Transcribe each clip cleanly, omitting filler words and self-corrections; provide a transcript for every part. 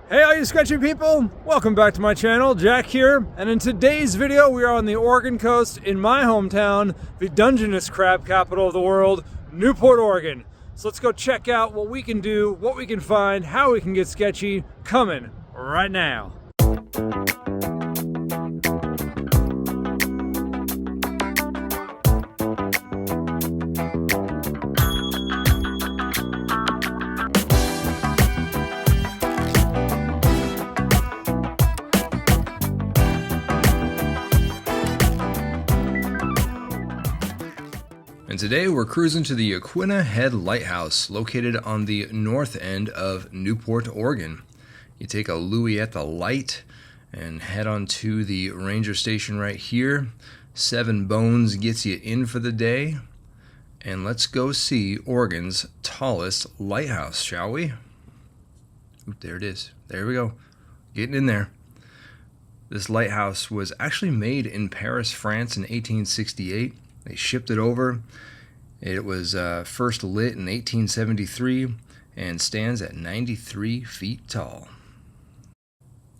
Hey all you sketchy people, welcome back to my channel. Jack here, and in today's video we are on the Oregon coast in my hometown, the Dungeness crab capital of the world, Newport, Oregon. So let's go check out what we can do, what we can find, how we can get sketchy, coming right now. And today we're cruising to the Yaquina Head Lighthouse, located on the north end of Newport, Oregon. You take a Louie at the light and head on to the ranger station right here. 7 Bones gets you in for the day. And let's go see Oregon's tallest lighthouse, shall we? Oop, there it is. There we go. Getting in there. This lighthouse was actually made in Paris, France in 1868. They shipped it over. It was first lit in 1873 and stands at 93 feet tall.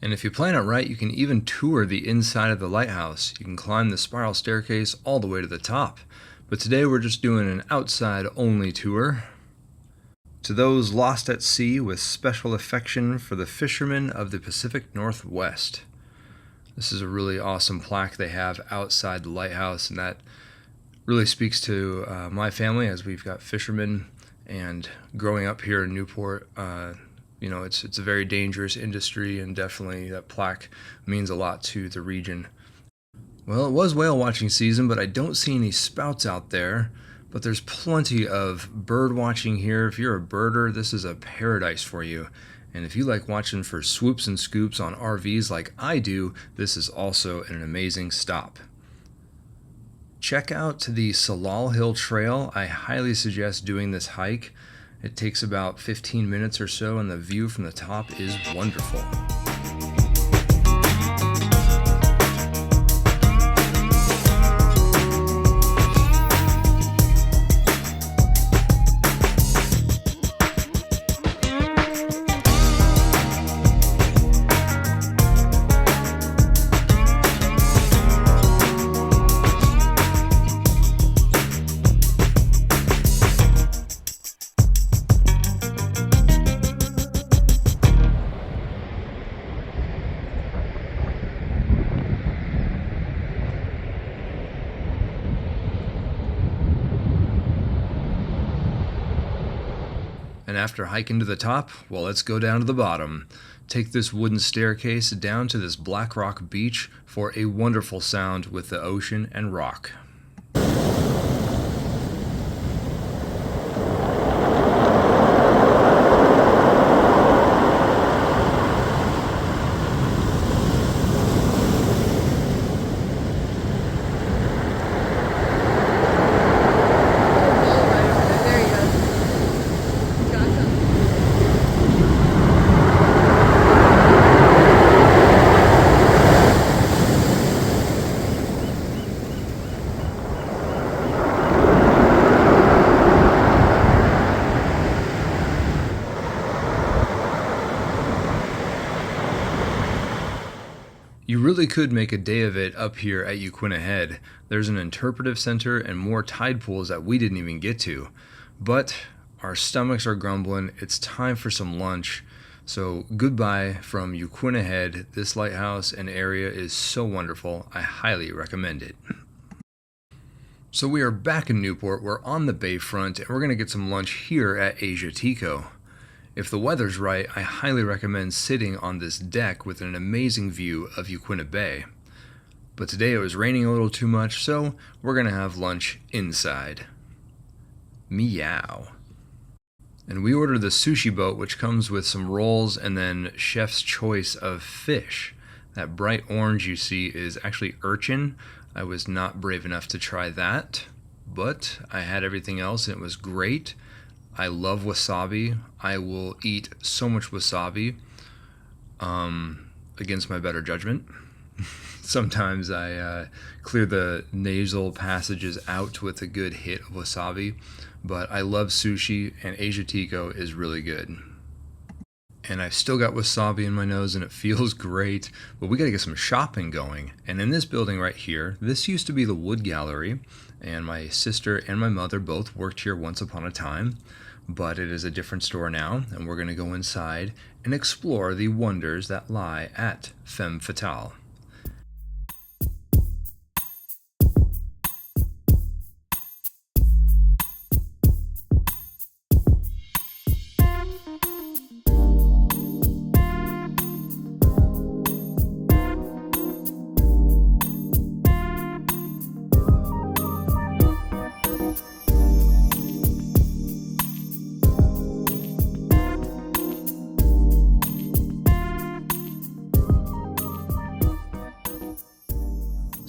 And if you plan it right, you can even tour the inside of the lighthouse. You can climb the spiral staircase all the way to the top. But today we're just doing an outside only tour. To those lost at sea with special affection for the fishermen of the Pacific Northwest. This is a really awesome plaque they have outside the lighthouse, and that really speaks to my family, as we've got fishermen, and growing up here in Newport, you know, it's a very dangerous industry, and definitely that plaque means a lot to the region. Well, it was whale watching season, but I don't see any spouts out there, but there's plenty of bird watching here. If you're a birder, this is a paradise for you. And if you like watching for swoops and scoops on RVs like I do, this is also an amazing stop. Check out the Salal Hill Trail. I highly suggest doing this hike. It takes about 15 minutes or so, and the view from the top is wonderful. And after hiking to the top, well, let's go down to the bottom. Take this wooden staircase down to this black rock beach for a wonderful sound with the ocean and rock. You really could make a day of it up here at Yaquina Head. There's an interpretive center and more tide pools that we didn't even get to. But our stomachs are grumbling. It's time for some lunch. So goodbye from Yaquina Head. This lighthouse and area is so wonderful. I highly recommend it. So we are back in Newport. We're on the bayfront, and we're going to get some lunch here at Asia Tico. If the weather's right, I highly recommend sitting on this deck with an amazing view of Yaquina Bay. But today it was raining a little too much, so we're going to have lunch inside. Meow. And we ordered the sushi boat, which comes with some rolls and then chef's choice of fish. That bright orange you see is actually urchin. I was not brave enough to try that, but I had everything else and it was great. I love wasabi. I will eat so much wasabi against my better judgment. Sometimes I clear the nasal passages out with a good hit of wasabi, but I love sushi, and Asia Tico is really good. and I've still got wasabi in my nose and it feels great, but we got to get some shopping going. And in this building right here, this used to be the Wood Gallery, and my sister and my mother both worked here once upon a time, but it is a different store now, and we're going to go inside and explore the wonders that lie at Femme Fatale.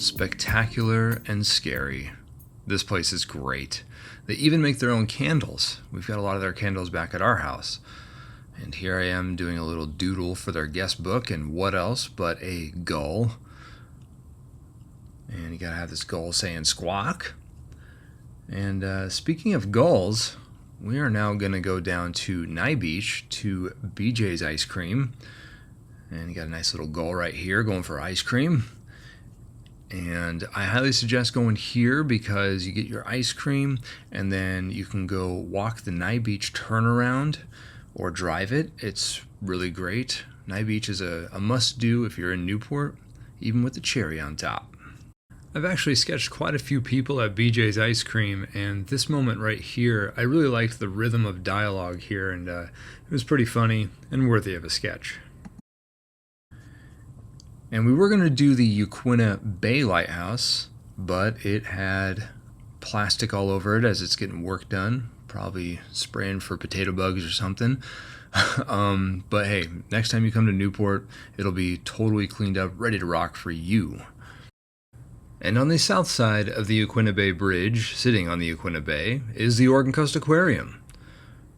Spectacular and scary. This place is great. They even make their own candles. We've got a lot of their candles back at our house. And here I am doing a little doodle for their guest book, and what else but a gull. And you gotta have this gull saying squawk. And speaking of gulls, we are now gonna go down to Nye Beach to BJ's Ice Cream. And you got a nice little gull right here going for ice cream. And I highly suggest going here because you get your ice cream and then you can go walk the Nye Beach turnaround or drive it. It's really great. Nye Beach is a must-do if you're in Newport, even with the cherry on top. I've actually sketched quite a few people at BJ's Ice Cream, and this moment right here, I really liked the rhythm of dialogue here, and it was pretty funny and worthy of a sketch. And we were going to do the Yaquina Bay Lighthouse, but it had plastic all over it as it's getting work done, probably spraying for potato bugs or something. But hey, next time you come to Newport, it'll be totally cleaned up, ready to rock for you. And on the south side of the Yaquina Bay Bridge, sitting on the Yaquina Bay, is the Oregon Coast Aquarium.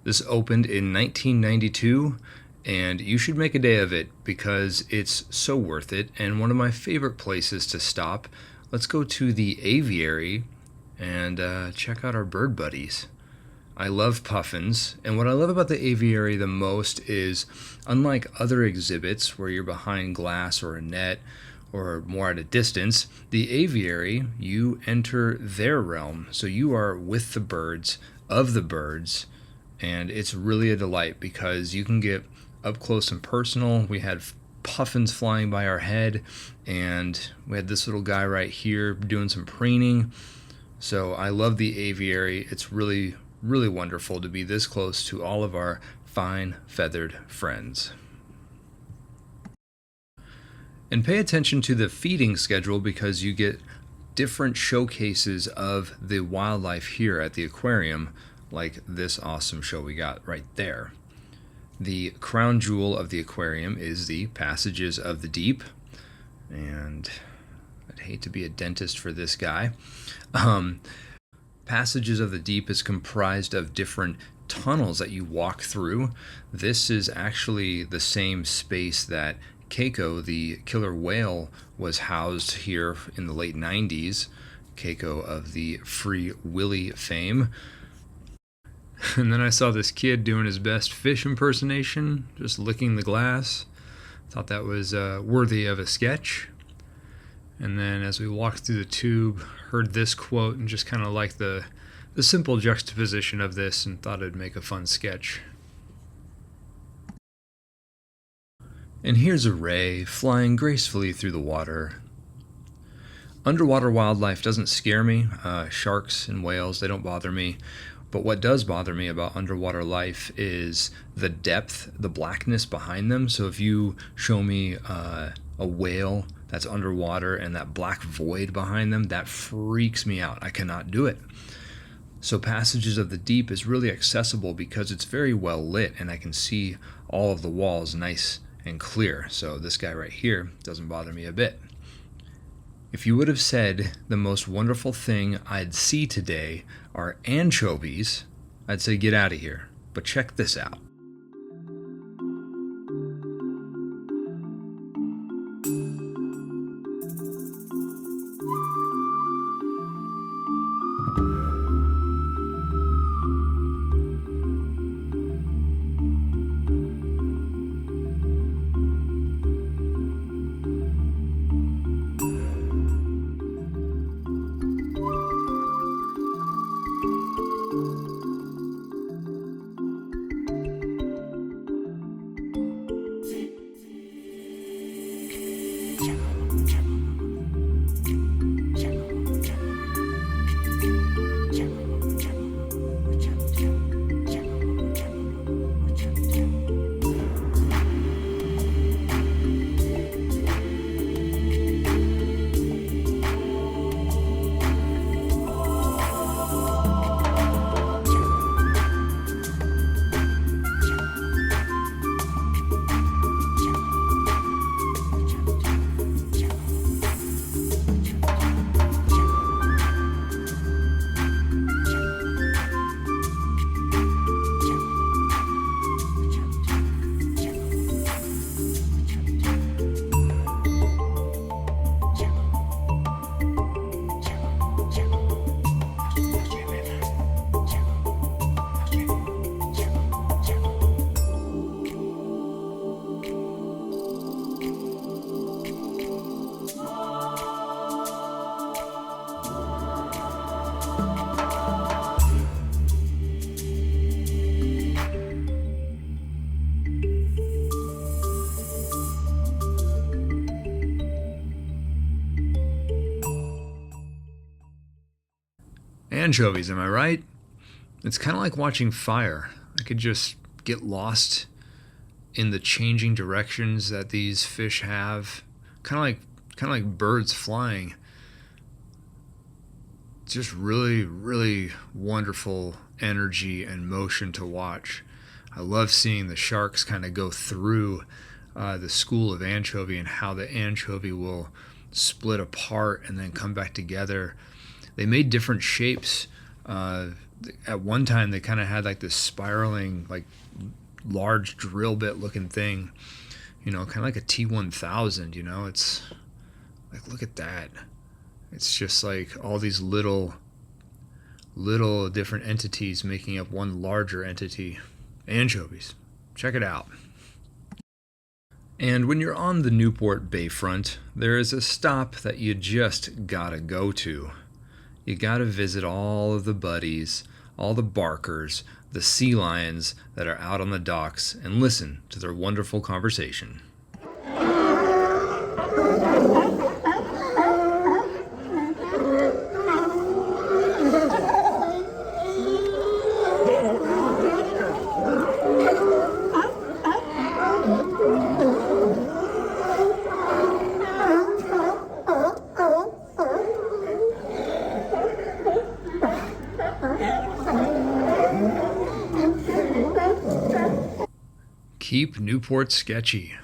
This opened in 1992, and you should make a day of it because it's so worth it and one of my favorite places to stop. Let's go to the aviary and check out our bird buddies. I love puffins, and what I love about the aviary the most is, unlike other exhibits where you're behind glass or a net or more at a distance, the aviary, you enter their realm, so you are with the birds, of the birds, and it's really a delight because you can get up close and personal. We had puffins flying by our head, and we had this little guy right here doing some preening. So I love the aviary. It's really, really wonderful to be this close to all of our fine feathered friends. And pay attention to the feeding schedule because you get different showcases of the wildlife here at the aquarium, like this awesome show we got right there. The crown jewel of the aquarium is the Passages of the Deep, and I'd hate to be a dentist for this guy. Passages of the Deep is comprised of different tunnels that you walk through. This is actually the same space that Keiko, the killer whale, was housed here in the late 90s. Keiko of the Free Willy fame. And then I saw this kid doing his best fish impersonation, just licking the glass. Thought that was worthy of a sketch. And then as we walked through the tube, heard this quote and just kind of liked the simple juxtaposition of this and thought it'd make a fun sketch. And here's a ray flying gracefully through the water. Underwater wildlife doesn't scare me. Sharks and whales, they don't bother me. But what does bother me about underwater life is the depth, the blackness behind them. So if you show me a whale that's underwater and that black void behind them, that freaks me out. I cannot do it. So Passages of the Deep is really accessible because it's very well lit and I can see all of the walls nice and clear. So this guy right here doesn't bother me a bit. If you would have said the most wonderful thing I'd see today are anchovies, I'd say get out of here. But check this out. anchovies, am I right? It's kind of like watching fire. I could just get lost in the changing directions that these fish have, kind of like birds flying. It's just really, really wonderful energy and motion to watch. I love seeing the sharks kind of go through the school of anchovy and how the anchovy will split apart and then come back together. They made different shapes. At one time, they kind of had like this spiraling, like large drill bit looking thing, you know, kind of like a T-1000, you know. It's like, look at that. It's just like all these little different entities making up one larger entity. Anchovies. Check it out. And when you're on the Newport Bayfront, there is a stop that you just gotta go to. You gotta visit all of the buddies, all the barkers, the sea lions that are out on the docks, and listen to their wonderful conversation. Keep Newport sketchy.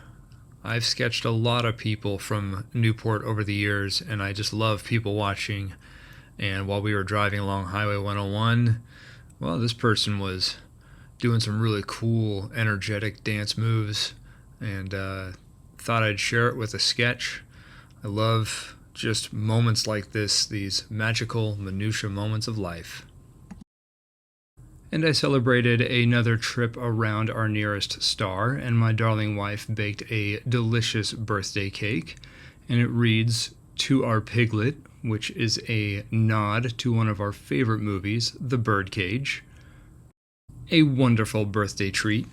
I've sketched a lot of people from Newport over the years, and I just love people watching. And while we were driving along Highway 101, well, this person was doing some really cool, energetic dance moves, and thought I'd share it with a sketch. I love just moments like this, these magical, minutia moments of life. And I celebrated another trip around our nearest star, and my darling wife baked a delicious birthday cake, and it reads, "To our piglet," which is a nod to one of our favorite movies, The Birdcage. A wonderful birthday treat.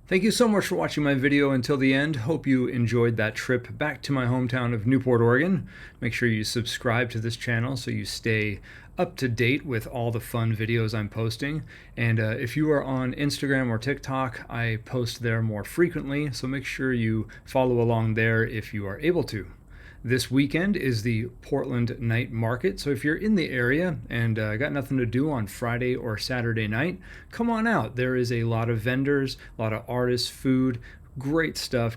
Thank you so much for watching my video until the end. Hope you enjoyed that trip back to my hometown of Newport, Oregon. Make sure you subscribe to this channel so you stay up to date with all the fun videos I'm posting. And if you are on Instagram or TikTok, I post there more frequently, so make sure you follow along there if you are able to. This weekend is the Portland Night Market, so if you're in the area and got nothing to do on Friday or Saturday night, come on out. There is a lot of vendors, a lot of artists, food, great stuff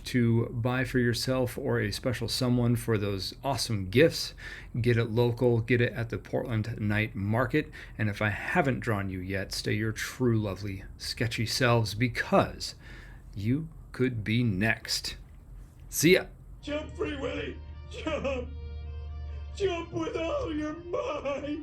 to buy for yourself or a special someone for those awesome gifts. Get it local, get it at the Portland Night Market, and if I haven't drawn you yet, stay your true, lovely, sketchy selves, because you could be next. See ya! Jump, Free Willy! Jump! Jump with all your might!